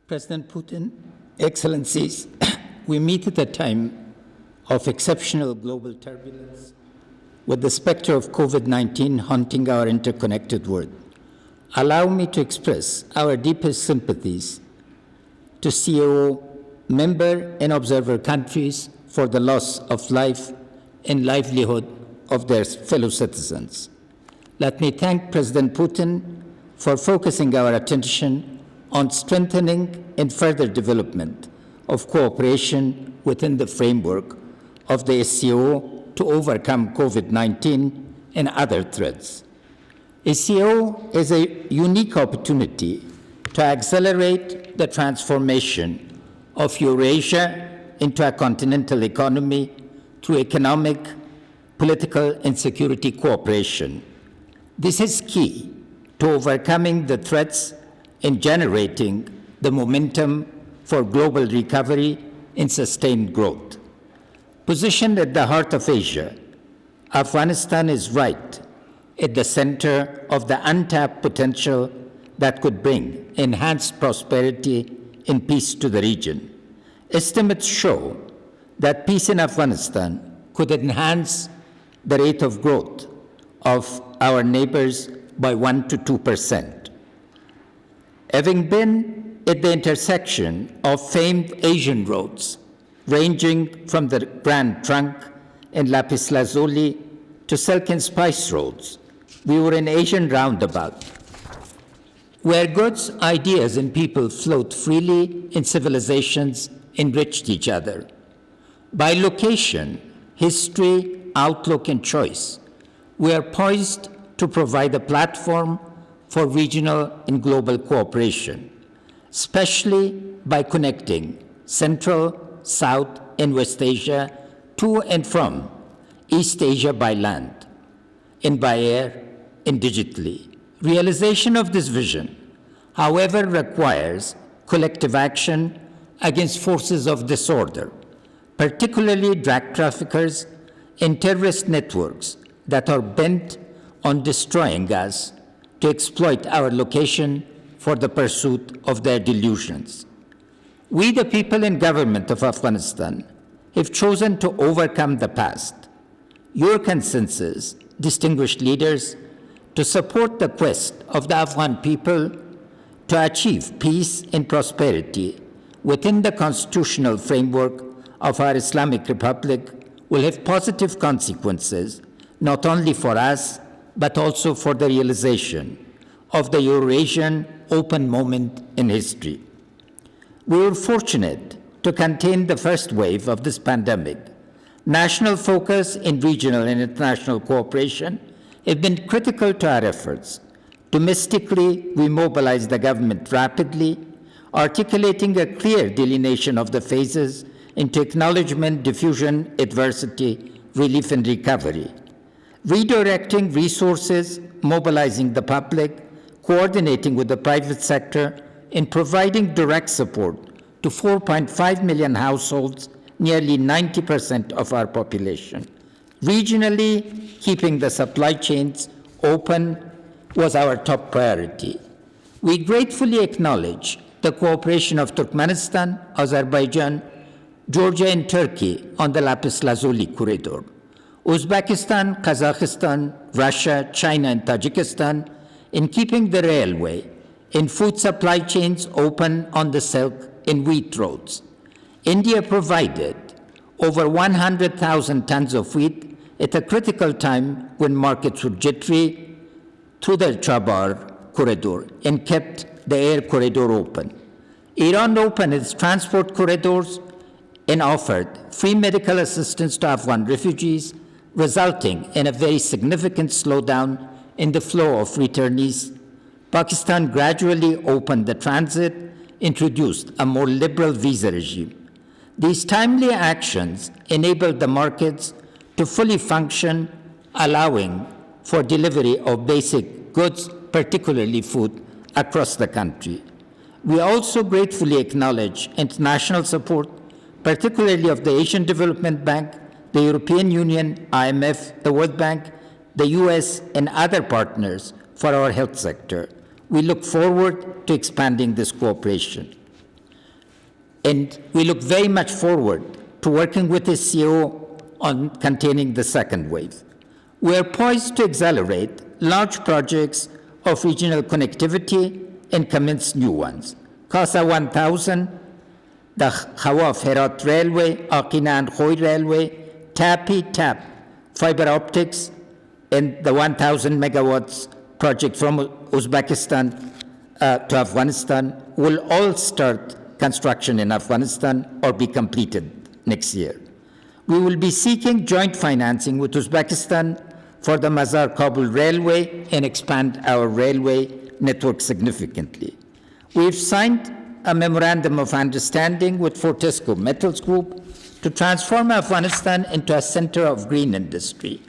President Putin, Excellencies, we meet at a time of exceptional global turbulence with the specter of COVID-19 haunting our interconnected world. Allow me to express our deepest sympathies to SCO member and observer countries for the loss of life and livelihood of their fellow citizens. Let me thank President Putin for focusing our attention on strengthening and further development of cooperation within the framework of the SCO to overcome COVID-19 and other threats. SCO is a unique opportunity to accelerate the transformation of Eurasia into a continental economy through economic, political, and security cooperation. This is key to overcoming the threats and generating the momentum for global recovery and sustained growth. Positioned at the heart of Asia, Afghanistan is right at the center of the untapped potential that could bring enhanced prosperity and peace to the region. Estimates show that peace in Afghanistan could enhance the rate of growth of our neighbors by 1 to 2%. Having been at the intersection of famed Asian roads, ranging from the Grand Trunk and Lapis Lazuli to Silk and Spice roads, we were an Asian roundabout, where goods, ideas, and people flowed freely and civilizations enriched each other. By location, history, outlook, and choice, we are poised to provide a platform for regional and global cooperation, especially by connecting Central, South, and West Asia to and from East Asia by land and by air and digitally. Realization of this vision, however, requires collective action against forces of disorder, particularly drug traffickers and terrorist networks that are bent on destroying us to exploit our location for the pursuit of their delusions. We, the people and government of Afghanistan, have chosen to overcome the past. Your consensus, distinguished leaders, to support the quest of the Afghan people to achieve peace and prosperity within the constitutional framework of our Islamic Republic will have positive consequences not only for us, but also for the realization of the Eurasian open moment in history. We were fortunate to contain the first wave of this pandemic. National focus in regional and international cooperation have been critical to our efforts. Domestically, we mobilized the government rapidly, articulating a clear delineation of the phases into acknowledgement, diffusion, adversity, relief, and recovery. Redirecting resources, mobilizing the public, coordinating with the private sector, and providing direct support to 4.5 million households, nearly 90% of our population. Regionally, keeping the supply chains open was our top priority. We gratefully acknowledge the cooperation of Turkmenistan, Azerbaijan, Georgia, and Turkey on the Lapis Lazuli corridor. Uzbekistan, Kazakhstan, Russia, China, and Tajikistan in keeping the railway and food supply chains open on the Silk and wheat roads. India provided over 100,000 tons of wheat at a critical time when markets were jittery through the Chabahar corridor and kept the air corridor open. Iran opened its transport corridors and offered free medical assistance to Afghan refugees, resulting in a very significant slowdown in the flow of returnees. Pakistan gradually opened the transit, introduced a more liberal visa regime. These timely actions enabled the markets to fully function, allowing for delivery of basic goods, particularly food, across the country. We also gratefully acknowledge international support, particularly of the Asian Development Bank, the European Union, IMF, the World Bank, the US, and other partners for our health sector. We look forward to expanding this cooperation. And we look very much forward to working with SCO on containing the second wave. We are poised to accelerate large projects of regional connectivity and commence new ones. CASA 1000, the Khawaf Herat Railway, Akina Khoi Railway, TAP fiber optics, and the 1,000 megawatts project from Uzbekistan to Afghanistan will all start construction in Afghanistan or be completed next year. We will be seeking joint financing with Uzbekistan for the Mazar-Kabul Railway and expand our railway network significantly. We've signed a memorandum of understanding with Fortescue Metals Group to transform Afghanistan into a center of green industry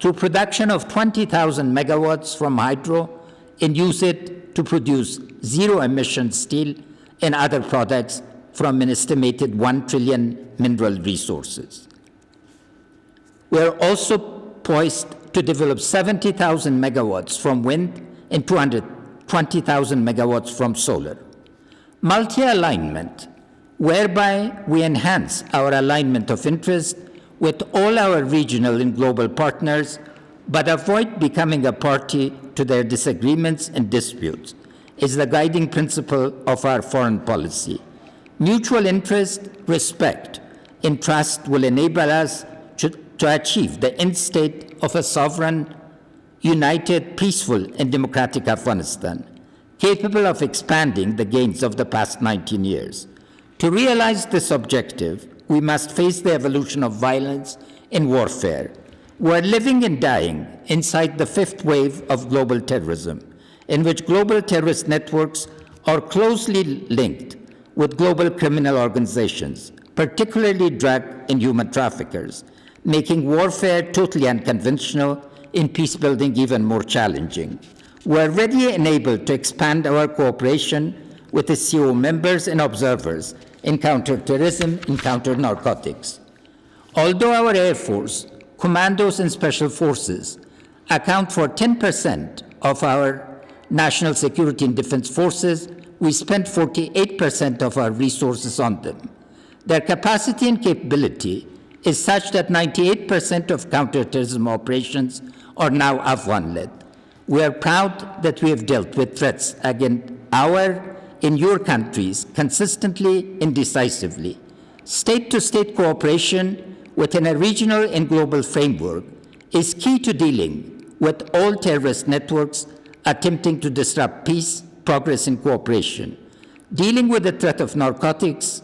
through production of 20,000 megawatts from hydro and use it to produce zero-emission steel and other products from an estimated 1 trillion mineral resources. We are also poised to develop 70,000 megawatts from wind and 220,000 megawatts from solar. Multi-alignment, whereby we enhance our alignment of interest with all our regional and global partners, but avoid becoming a party to their disagreements and disputes, is the guiding principle of our foreign policy. Mutual interest, respect, and trust will enable us to achieve the end state of a sovereign, united, peaceful, and democratic Afghanistan, capable of expanding the gains of the past 19 years. To realize this objective, we must face the evolution of violence and warfare. We are living and dying inside the fifth wave of global terrorism, in which global terrorist networks are closely linked with global criminal organizations, particularly drug and human traffickers, making warfare totally unconventional and peace-building even more challenging. We are ready and able to expand our cooperation with the SCO members and observers in counterterrorism and counter-narcotics. Although our Air Force, commandos, and special forces account for 10% of our national security and defense forces, we spend 48% of our resources on them. Their capacity and capability is such that 98% of counterterrorism operations are now Afghan-led. We are proud that we have dealt with threats against our and your countries consistently and decisively. State-to-state cooperation within a regional and global framework is key to dealing with all terrorist networks attempting to disrupt peace, progress, and cooperation. Dealing with the threat of narcotics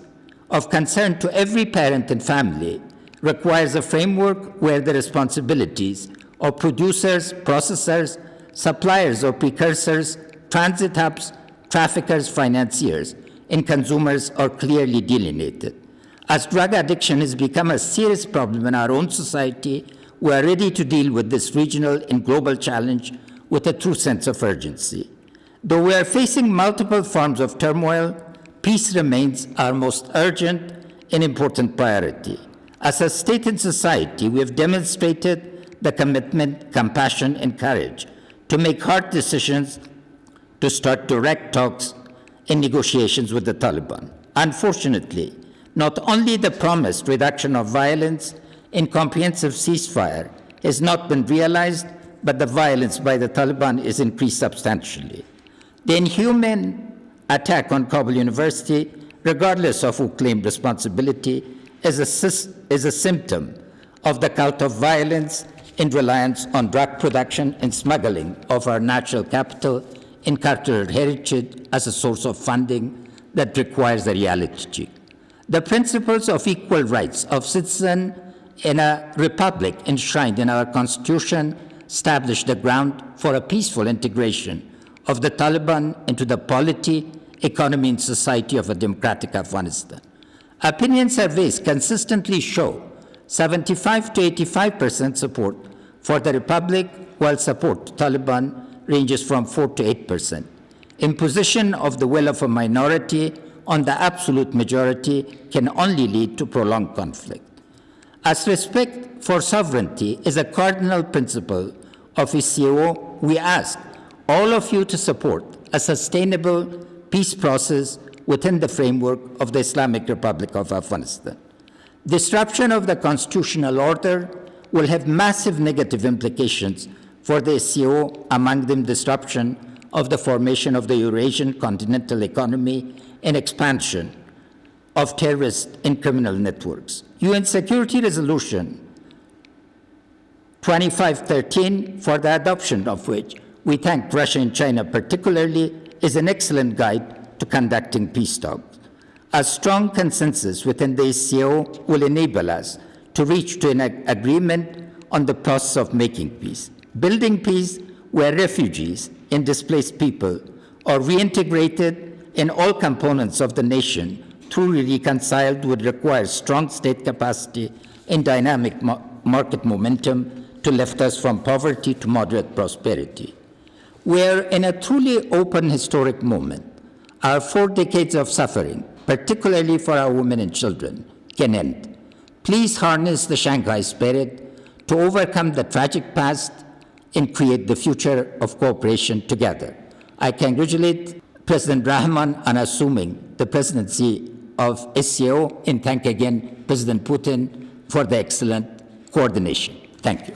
of concern to every parent and family requires a framework where the responsibilities of producers, processors, suppliers or precursors, transit hubs, traffickers, financiers, and consumers are clearly delineated. As drug addiction has become a serious problem in our own society, we are ready to deal with this regional and global challenge with a true sense of urgency. Though we are facing multiple forms of turmoil, peace remains our most urgent and important priority. As a state and society, we have demonstrated the commitment, compassion, and courage to make hard decisions to start direct talks and negotiations with the Taliban. Unfortunately, not only the promised reduction of violence and comprehensive ceasefire has not been realized, but the violence by the Taliban is increased substantially. The inhuman attack on Kabul University, regardless of who claimed responsibility, is a symptom of the cult of violence and reliance on drug production and smuggling of our natural capital and cultural heritage as a source of funding that requires a reality check. The principles of equal rights of citizens in a republic enshrined in our Constitution establish the ground for a peaceful integration of the Taliban into the polity, economy, and society of a democratic Afghanistan. Opinion surveys consistently show 75 to 85% support for the republic, while support to Taliban ranges from 4 to 8%. Imposition of the will of a minority on the absolute majority can only lead to prolonged conflict. As respect for sovereignty is a cardinal principle of SCO, we ask all of you to support a sustainable peace process within the framework of the Islamic Republic of Afghanistan. Disruption of the constitutional order will have massive negative implications for the SCO, among them disruption of the formation of the Eurasian continental economy and expansion of terrorist and criminal networks. UN Security Resolution 2513, for the adoption of which we thank Russia and China particularly, is an excellent guide to conducting peace talks. A strong consensus within the SCO will enable us to reach to an agreement on the process of making peace. Building peace where refugees and displaced people are reintegrated and all components of the nation truly reconciled would require strong state capacity and dynamic market momentum to lift us from poverty to moderate prosperity. We are in a truly open historic moment. Our 4 decades of suffering, particularly for our women and children, can end. Please harness the Shanghai spirit to overcome the tragic past and create the future of cooperation together. I congratulate President Rahman on assuming the presidency of SCO and thank again President Putin for the excellent coordination. Thank you.